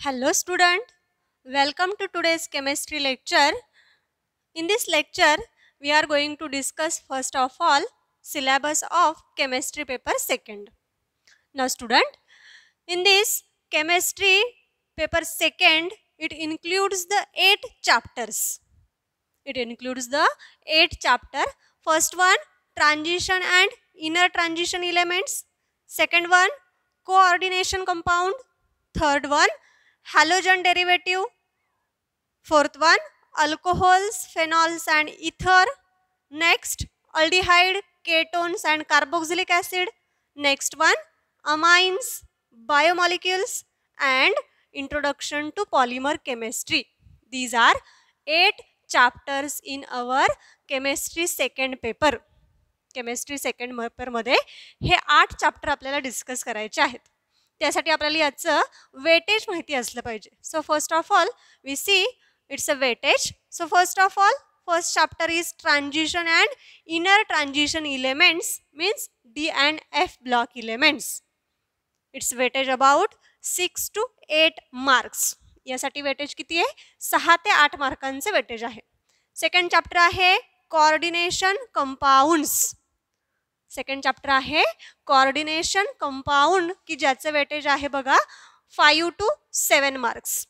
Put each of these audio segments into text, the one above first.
Hello student, welcome to today's chemistry lecture. In this lecture, we are going to discuss first of all syllabus of chemistry paper second. Now student, in this chemistry paper second, it includes the 8 chapters. It includes the 8 chapter. First one, transition and inner transition elements. Second one, coordination compound. Third one, halogen derivative. Fourth one, alcohols, phenols and ether. Next, aldehyde, ketones and carboxylic acid. Next one, amines, biomolecules and introduction to polymer chemistry. These are 8 chapters in our chemistry second paper. Chemistry second पेपरमध्ये हे 8 chapter आपल्याला discuss करायचे आहेत. त्यासाठी आपल्याला याचं weightage माहिती असलं पाहिजे. So first of all we see it's a weightage. So first of all first chapter is transition and inner transition elements, means D and F block elements. Its weightage about 6 to 8 marks. यासाठी weightage किती आहे? 6 ते 8 मार्कांचे weightage आहे. Second chapter आहे coordination compounds. Second chapter आहे coordination compound की ज्याचं weightage आहे बघा 5 to 7 मार्क्स.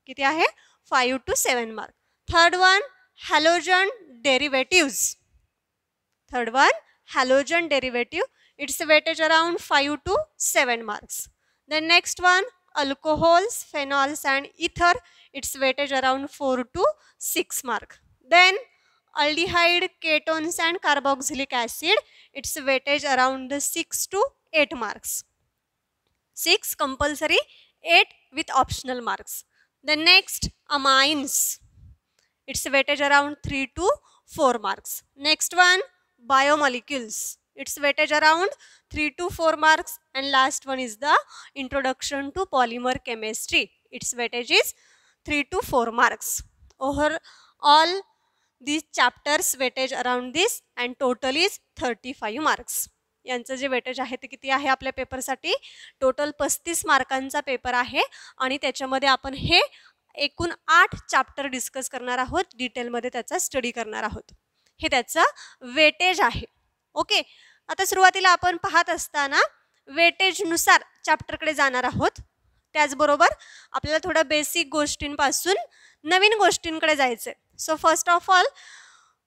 किती आहे? 5 to 7 mark. Third one halogen derivatives. Third one, halogen derivative. Its weightage around 5 to 7 marks. The next one, alcohols, phenols and ether. Its weightage around 4 to 6 mark. Then aldehyde, ketones and carboxylic acid. Its weightage around 6 to 8 marks. 6 compulsory, 8 with optional marks. The next, amines. Its weightage around 3 to 4 marks. Next one, biomolecules. Its weightage around 3 to 4 marks. And last one is the introduction to polymer chemistry. Its weightage is 3 to 4 marks. All these chapters weightage around this and total is 35 marks. यांचं जे weightage आहे ते किती आहे आपल्या पेपरसाठी? Total 35 मार्कांचा paper आहे आणि त्याच्यामध्ये आपण हे एकूण 8 चॅप्टर डिस्कस करणार आहोत. डिटेलमध्ये त्याचा स्टडी करणार आहोत. हे त्याचं वेटेज आहे. ओके, आता सुरुवातीला आपण पाहत असताना वेटेजनुसार चॅप्टरकडे जाणार आहोत. त्याचबरोबर आपल्याला थोडं बेसिक गोष्टींपासून नवीन गोष्टींकडे जायचं आहे. So first of all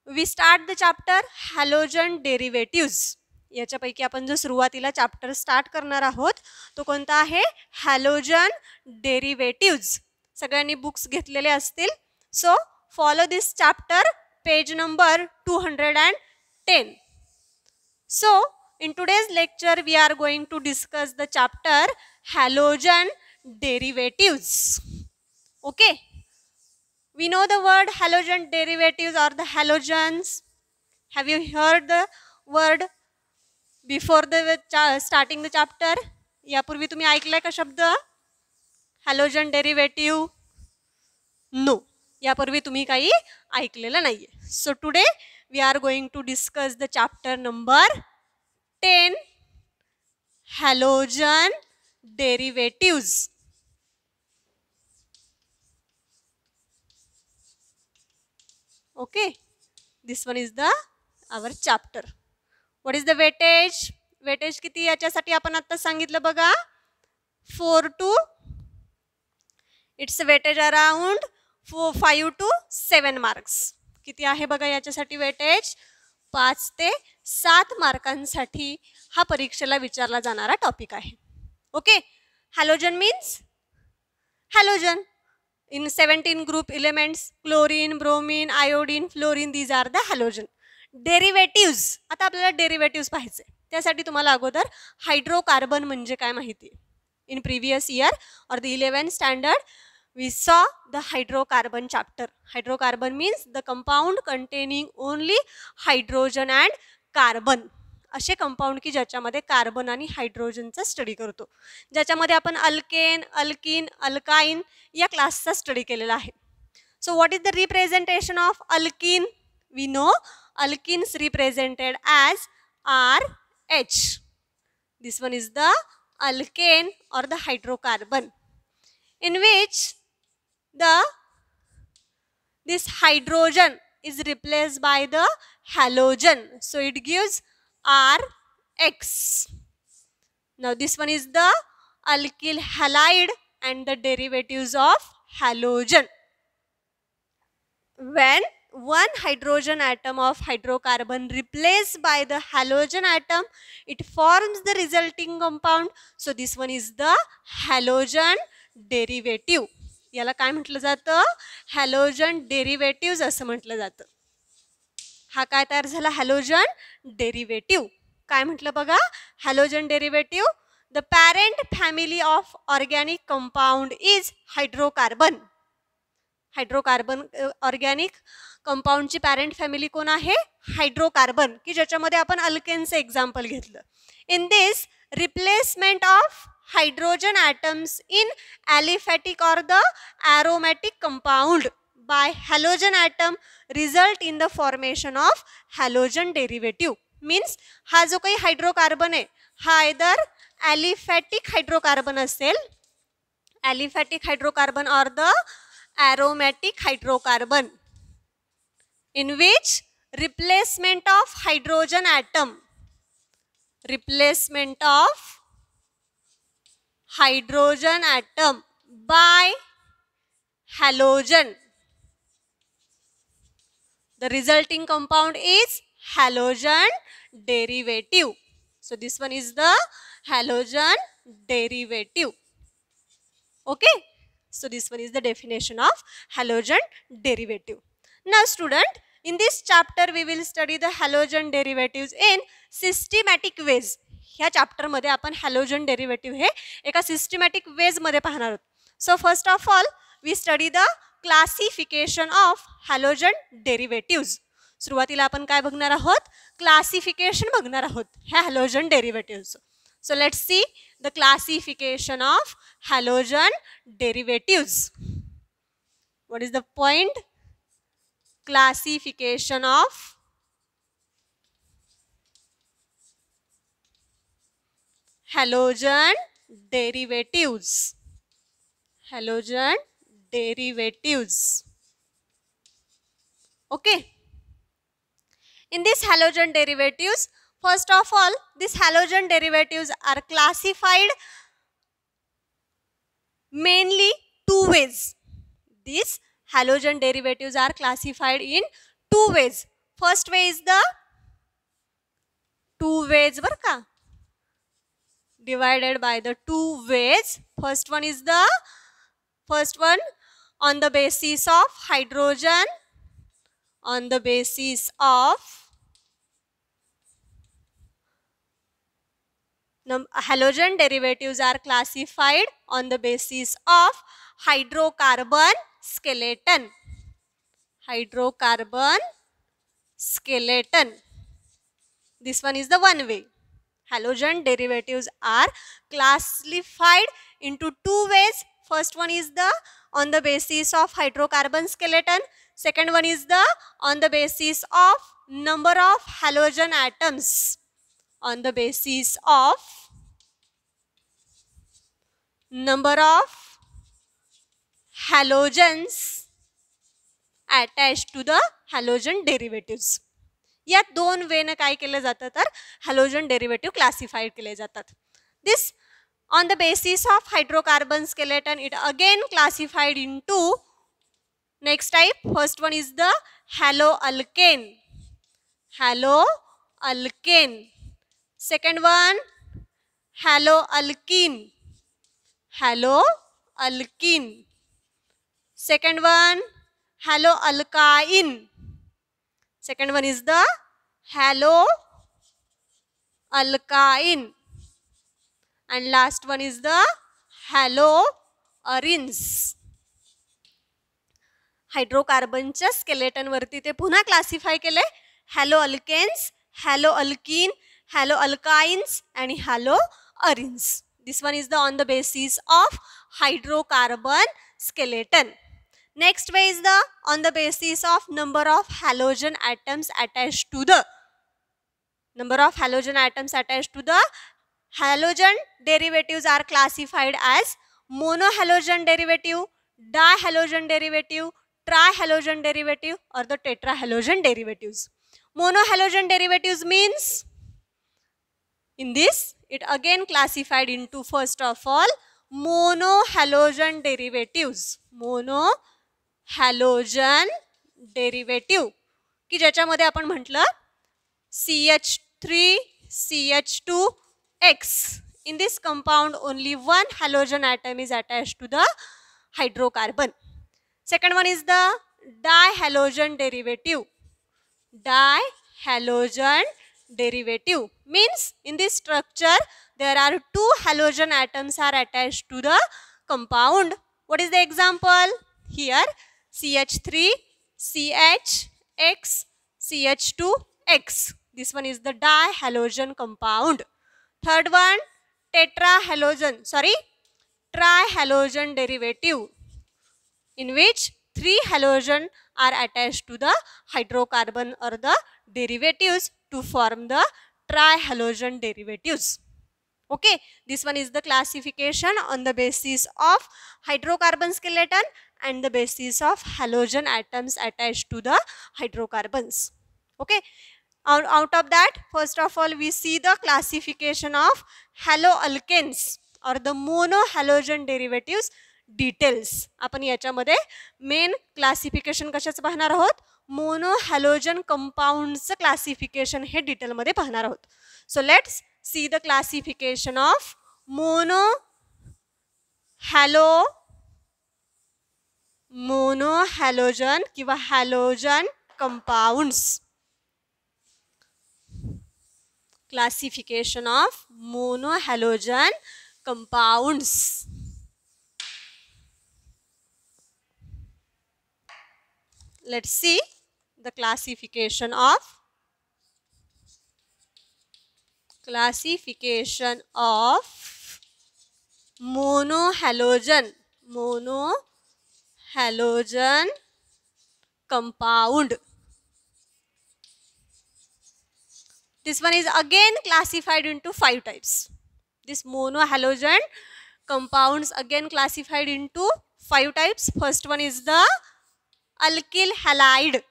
we start the chapter halogen derivatives. याच्यापैकी आपण जो सुरुवातीला चॅप्टर स्टार्ट करणार आहोत तो कोणता आहे? Halogen derivatives. सगळ्यांनी बुक्स घेतलेले असतील. So follow this chapter, page number 210. So in today's lecture we are going to discuss the chapter halogen derivatives. Okay, we know the word halogen derivatives or the halogens. Have you heard the word before the starting the chapter? यापूर्वी तुम्ही ऐकलाय का शब्द halogen derivative? No, यापूर्वी तुम्ही काही ऐकलेलं नाहीये. So today we are going to discuss the chapter number 10 halogen derivatives. Okay, this one is the our chapter. What is the weightage? Weightage किती याच्यासाठी आपण आता सांगितलं बघा 4 to it's weightage around 5 to 7 marks. किती आहे बघा याच्यासाठी वेटेज? 5 ते 7 मार्कांसाठी हा परीक्षेला विचारला जाणारा टॉपिक आहे. Okay, halogen means halogen in 17 group elements, chlorine, bromine, iodine, fluorine, these are the halogen. Derivatives, आता आपल्याला डेरिव्हेटिव्ज पाहायचे. त्यासाठी तुम्हाला अगोदर हायड्रोकार्बन म्हणजे काय माहिती आहे. In previous year or the 11th standard we saw the hydrocarbon chapter. Hydrocarbon means the compound containing only hydrogen and carbon. असे कंपाऊंड की ज्याच्यामध्ये कार्बन आणि हायड्रोजनचा स्टडी करतो. ज्याच्यामध्ये आपण अल्केन, अल्किन, अल्काइन या क्लासचा स्टडी केलेला आहे. So what is the representation of alkene? We know alkenes represented as RH. This one is the alkane or the hydrocarbon. in which this hydrogen is replaced by the halogen. So it gives Rx. Now this one is the alkyl halide and the derivatives of halogen. When one hydrogen atom of hydrocarbon replaced by the halogen atom, it forms the resulting compound. So this one is the halogen derivative. याला काय म्हटलं जातं? Halogen derivative असं म्हटलं जातं. हा काय तयार झाला? Halogen derivative. काय म्हटलं बघा? Halogen derivative, the parent family of organic compound is hydrocarbon. Hydrocarbon organic कंपाऊंडची पॅरेंट फॅमिली कोण आहे? हायड्रोकार्बन, की ज्याच्यामध्ये आपण अल्केनचं एक्झाम्पल घेतलं. In this replacement of hydrogen atoms in aliphatic or the aromatic compound by halogen atom result in the formation of halogen derivative. Means हा जो काही हायड्रोकार्बन आहे हा either aliphatic हायड्रोकार्बन असेल, aliphatic hydrocarbon or the aromatic hydrocarbon, in which replacement of hydrogen atom by halogen, the resulting compound is halogen derivative. So this one is the halogen derivative. Okay, so this one is the definition of halogen derivative. Now student, in this chapter we will study the halogen derivatives in systematic ways. ह्या chapter मध्ये आपण halogen derivative हे एका systematic veg मध्ये पाहणार आहोत. So first of all we study the classification of halogen derivatives. सुरुवातीला आपण काय बघणार आहोत? क्लासिफिकेशन बघणार आहोत ह्या halogen derivatives. So let's see the classification of halogen derivatives. What is the point? Classification of halogen derivatives. Halogen derivatives. Okay. In this halogen derivatives, first of all, these halogen derivatives are classified mainly two ways. These halogen derivatives are classified in two ways. First way is the two ways बर का? Divided by the two ways. First one on the basis of hydrogen, on the basis of halogen derivatives are classified on the basis of hydrocarbon skeleton. Hydrocarbon skeleton. This one is the one way. Halogen derivatives are classified into two ways. First one is the on the basis of hydrocarbon skeleton. Second one is the on the basis of number of halogen atoms. On the basis of number of halogens attached to the halogen derivatives. या दोन वेने काय केले जातं तर halogen derivative classified केले जातात. This on the basis of hydrocarbon skeleton it again classified into next type. First one is the hello alkane. Hello alkane. Second one hello alkene. Hello alkyne. Second one hello alkyne. Second one is the halo alkyne and last one is the haloarenes. हायड्रोकार्बनच्या skeleton वरती ते पुन्हा classify केले halo alkanes, halo alkene, halo alkynes आणि haloarenes. This one is the on the basis of hydrocarbon skeleton. Next way is the on the basis of number of halogen atoms attached to the halogen derivatives are classified as monohalogen derivative, dihalogen derivative, trihalogen derivative, or the tetrahalogen derivatives. Monohalogen derivatives means, in this, it again classified into, first of all, monohalogen derivatives. Monohalogen derivative की ज्याच्यामध्ये आपण म्हटलं CH3 CH2X. In this compound only one halogen atom is attached to the hydrocarbon. Second one is the dihalogen derivative. Dihalogen derivative means in this structure there are two halogen atoms are attached to the compound. What is the example? Here CH3 CHX CH2X. This one is the dihalogen compound. Third one, trihalogen derivative, in which three halogen are attached to the hydrocarbon or the derivatives to form the trihalogen derivatives. Okay, this one is the classification on the basis of hydrocarbon skeleton and the basis of halogen atoms attached to the hydrocarbons. Okay, out of that, first of all, we see the classification of haloalkanes or the monohalogen derivatives details. आपण याच्यामध्ये main classification कशाचं पाहणार आहोत? मोनोहॅलोजन कंपाउंड्सचं classification हे डिटेलमध्ये पाहणार आहोत. So let's see the classification of monohalogen किंवा halogen compounds. Classification of monohalogen compounds. Let's see the classification of monohalogen compound. This one is again classified into 5 types. This monohalogen compounds again classified into 5 types. First one is the alkyl halide.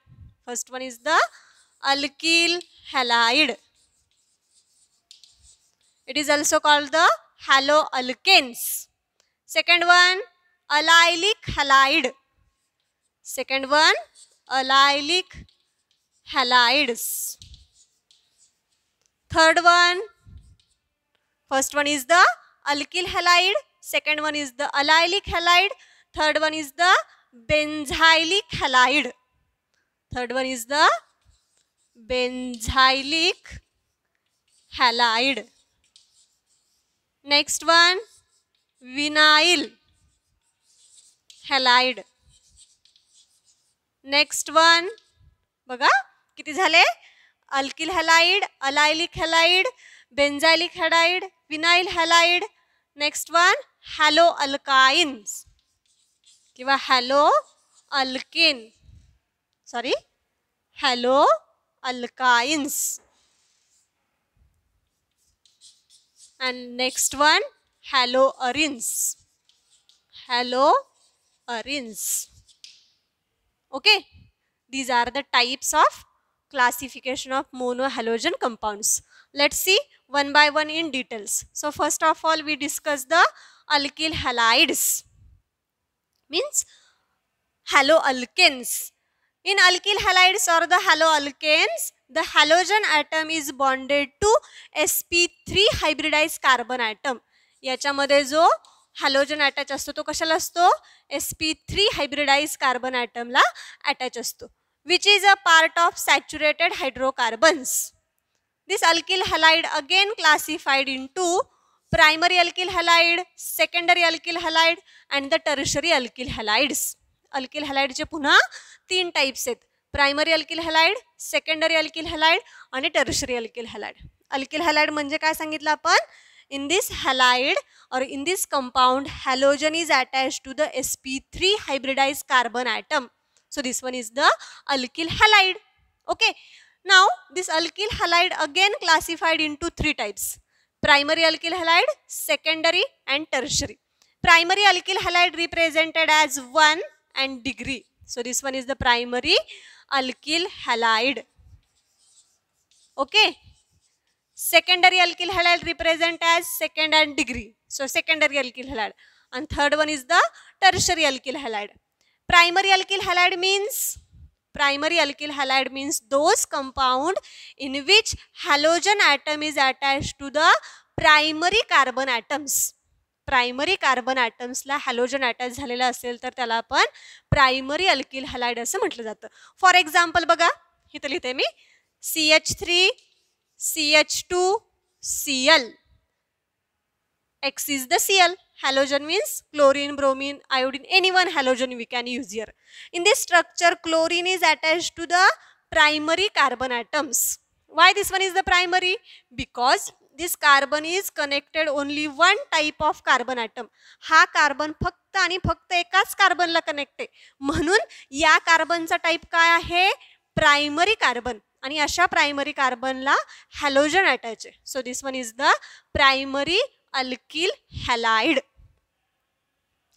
It is also called the haloalkanes. Second one, allylic halides. Third one, first one is the alkyl halide, second one is the allylic halide, third one is the benzylic halide. Next one, vinyl halide. Next one, बघा किती झाले? Alkyl halide, allylic halide, benzylic halide, vinyl halide. Next one, haloalkynes किंवा haloalkynes. And next one, haloarenes. Okay, these are the types of classification of monohalogen compounds. Let's see one by one in details. So first of all, we discuss the alkyl halides, means haloalkanes. In alkyl halides or the haloalkanes, the halogen atom is bonded to sp3 hybridized carbon atom. याच्यामध्ये जो halogen attach असतो तो कशाला असतो? sp3 hybridized carbon atom ला attach असतो, which is a part of saturated hydrocarbons. This alkyl halide again classified into primary alkyl halide, secondary alkyl halide and the tertiary alkyl halides. Alkyl halide चे पुन्हा 3 types आहेत: primary alkyl halide, secondary alkyl halide आणि tertiary alkyl halide. Alkyl halide म्हणजे काय सांगितलं आपण? In this halide or in this compound, halogen is attached to the sp3 hybridized carbon atom. So this one is the alkyl halide. Okay. Now this alkyl halide again classified into 3 types: primary alkyl halide, secondary and tertiary. Primary alkyl halide represented as 1 and degree. So this one is the primary alkyl halide. Okay. Secondary alkyl halide represent as second and degree. So secondary alkyl halide. And third one is the tertiary alkyl halide. Primary alkyl halide means those compound in which halogen atom is attached to the primary carbon atoms. Primary carbon ॲटम्सला halogen attach झालेला असेल तर त्याला आपण primary alkyl halide असं म्हटलं जातं. For example बघा, इथं लिहिते मी CH3 CH2 Cl. X is the Cl. Halogen means chlorine, bromine, iodine, any one halogen we can use here. In this structure, chlorine is attached to the primary carbon atoms. Why this one is the primary? Because this carbon is connected only one type of carbon atom. हा carbon फक्त आणि फक्त एकाच कार्बनला connect आहे, म्हणून या कार्बनचा type काय आहे? Primary carbon. आणि अशा प्रायमरी कार्बनला हॅलोजन अटॅच आहे. So this one is the primary alkyl halide.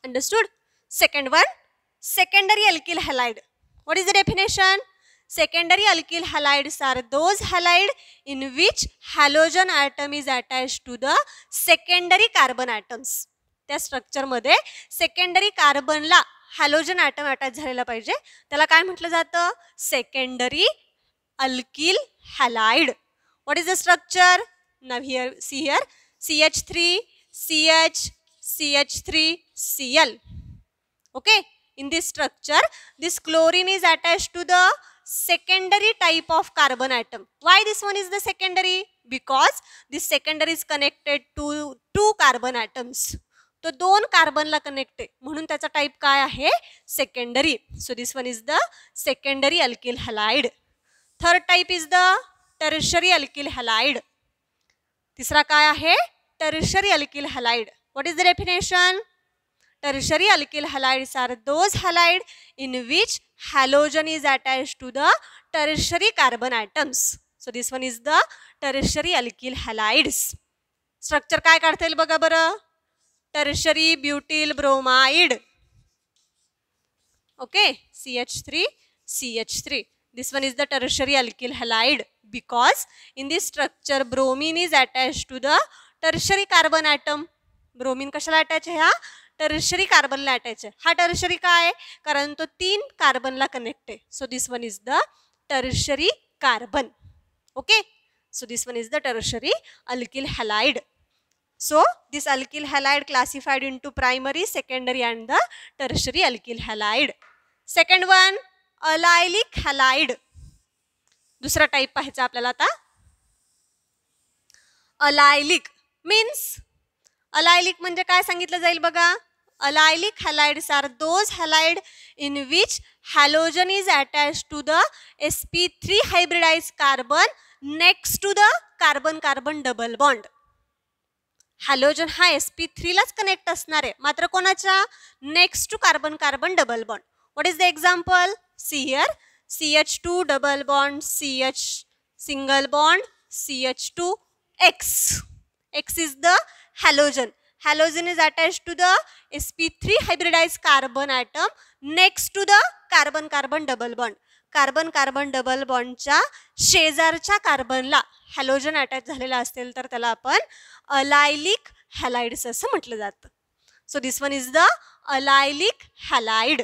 Understood? Second one, secondary alkyl halide. What is the definition? Secondary alkyl halides are those halide in which halogen atom is attached to the secondary carbon atoms. त्या structure मध्ये secondary कार्बनला halogen atom attach झालेला पाहिजे, त्याला काय म्हटलं जातं? Secondary alkyl halide. What is the structure? Now here see here CH3 CH CH3 Cl. Okay, in this structure this chlorine is attached to the secondary type of carbon atom. Why this one is the secondary? Because this secondary is connected to two carbon atoms. तो दोन कार्बनला connect आहे म्हणून त्याचा type काय आहे? Secondary. So this one is the secondary alkyl halide. Third type is the tertiary alkyl halide. तिसरा काय आहे? Tertiary alkyl halide. What is the definition? Tertiary alkyl halides are those halide in which halogen is attached to the tertiary carbon atoms. So this one is the tertiary alkyl halides. Structure काय काढता येईल बघा बरं? Tertiary butyl bromide. Okay, CH3 CH3. This one is the tertiary alkyl halide because in this structure bromine is attached to the tertiary carbon atom. Bromine कशाला attach आहे? हा tertiary कार्बनला attach आहे. हा टर्शरी काय? कारण तो तीन कार्बनला कनेक्ट आहे. So this one is the tertiary carbon. Okay, so this one is the tertiary alkyl halide. So this alkyl halide classified into primary, secondary and the tertiary alkyl halide. Second one, allylic halide. दुसरा type पाहायचा आपल्याला आता. allylic means, allylic म्हणजे काय सांगितलं जाईल बघा? allylic halides are those halide in which halogen is attached to the sp3 hybridized carbon next to the carbon carbon double bond. हॅलोजन हा sp3 लाच कनेक्ट असणार आहे, मात्र कोणाच्या? Next to carbon carbon double bond. What is the example? See here CH2 double bond CH single bond CH2 X. X is the halogen. Halogen is attached to the sp3 hybridized carbon atom next to the carbon carbon double bond. Carbon carbon double बॉन्डच्या शेजारच्या कार्बनला halogen attach झालेला असेल तर त्याला आपण अलायलिक हॅलाइड्स असं म्हटलं जातं. So this one is the allylic halide.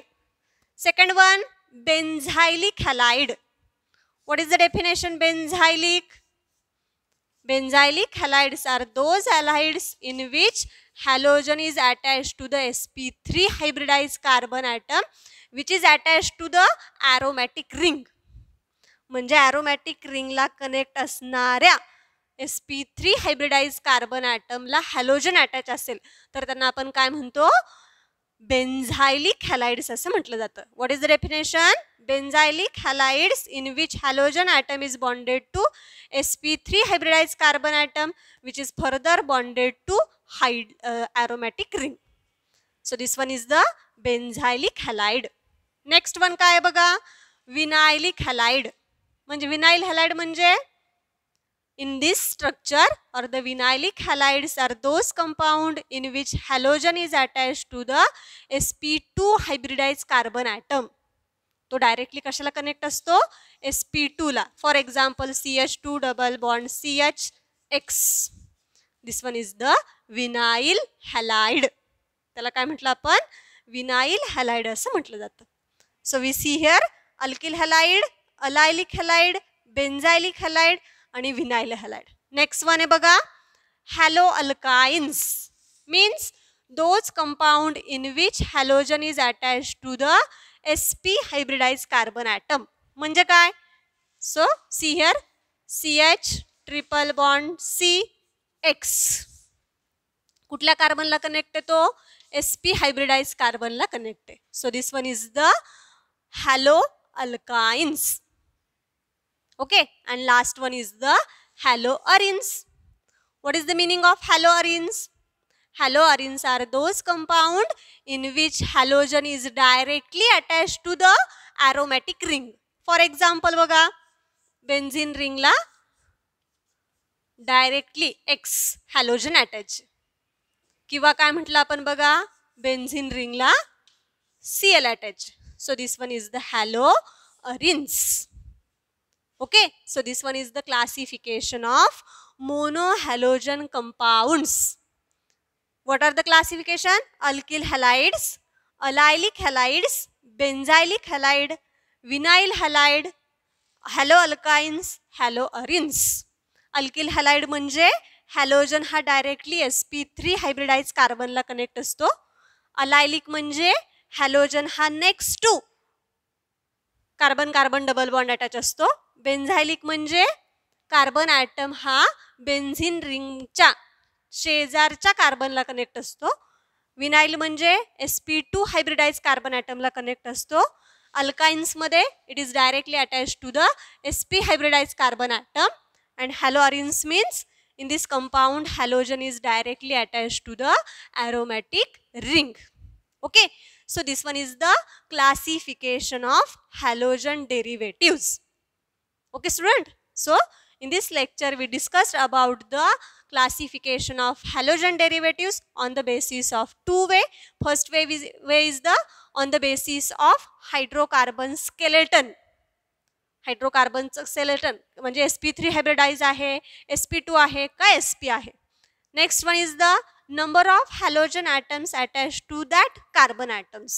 Second one, benzylic halide. What is the definition? Benzylic. Benzylic halides are those halides in which halogen is attached to the sp3 hybridized carbon atom which is attached to the aromatic ring. म्हणजे aromatic ringला connect असणाऱ्या sp3 hybridized carbon atomला halogen attach असेल तर त्यांना आपण काय म्हणतो? बेन्झायलिक हॅलाइड्स असं म्हटलं जातं. What is the definition? Benzylic halides in which halogen atom is bonded to sp3 hybridized carbon atom which is further bonded to aromatic ring. So this one is the benzylic halide. Next one काय बघा? Vinylic halide. म्हणजे vinyl halide म्हणजे In this structure or the vinylic halides are those compound in which halogen is attached to the sp2 hybridized carbon atom. तो directly कशाला connect असतो sp2 ला. For example CH2 double bond CHX. This one is the vinyl halide. त्याला काय म्हटलं आपण vinyl halide असं म्हटलं जातं. So we see here alkyl halide, allylic halide, benzylic halide आणि विनाइल हॅलाइड. नेक्स्ट वन आहे बघा halo alkynes. Means those compound in which halogen is attach to the sp hybridized carbon atom. म्हणजे काय so see here CH triple bond CX कुठल्या कार्बनला connect आहे तो sp hybridise कार्बनला connect आहे. So this one is the halo alkynes. Okay and last one is the haloarenes. What is the meaning of haloarenes? Haloarines are those compound in which halogen is directly attached to the aromatic ring. For example बघा benzene ring ला directly X halogen attach किंवा काय म्हटलं आपण बघा benzene ring La Cl attach. So this one is the haloarines. Okay, so this one is the classification of monohalogen compounds. What are the classification? Alkyl halides, allylic halides, benzylic halide, vinyl halide, haloalkynes, haloarines. Alkyl halide म्हणजे हॅलोजन हा directly sp3 hybridise कार्बनला connect असतो. Allylic म्हणजे हॅलोजन हा next to carbon carbon double bond attach असतो. Benzylic म्हणजे कार्बन ॲटम हा बेन्झिन रिंगच्या शेजारच्या कार्बनला कनेक्ट असतो. विनाइल म्हणजे sp2 हायब्रिडाइज कार्बन ॲटमला कनेक्ट असतो. अल्काइन्समध्ये it is directly attach to the sp hybridize carbon atom. And haloarenes means in this compound halogen is directly attached to the aromatic ring. Okay, so this one is the classification of halogen derivatives. Okay student, so in this lecture we discussed about the classification of halogen derivatives on the basis of two way. First way is the on the basis of hydrocarbon skeleton. हायड्रोकार्बनचं skeleton म्हणजे sp3 hybridize आहे, sp2 आहे का sp आहे. Next one is the number of halogen atoms attach to that carbon atoms,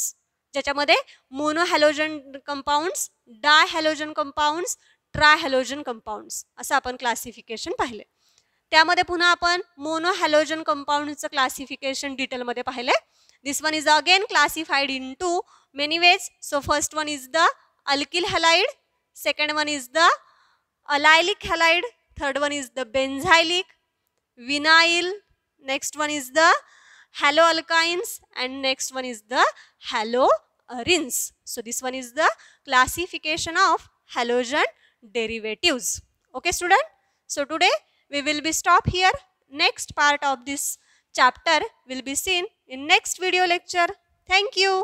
ज्याच्यामध्ये mono halogen compounds, di halogen compounds, tri halogen compounds असं आपण classification पाहिले. त्यामध्ये पुन्हा आपण मोनो हॅलोजन कंपाऊंडचं क्लासिफिकेशन डिटेलमध्ये पाहिले. This one is again classified into many ways. So first one is the alkyl halide, second one is the allylic halide, third one is the benzylic, vinyl, next one is the haloalkynes, and next one is the haloarines. So this one is the classification of halogen derivatives. Okay student, so today we will be stop here. Next part of this chapter will be seen in next video lecture. Thank you.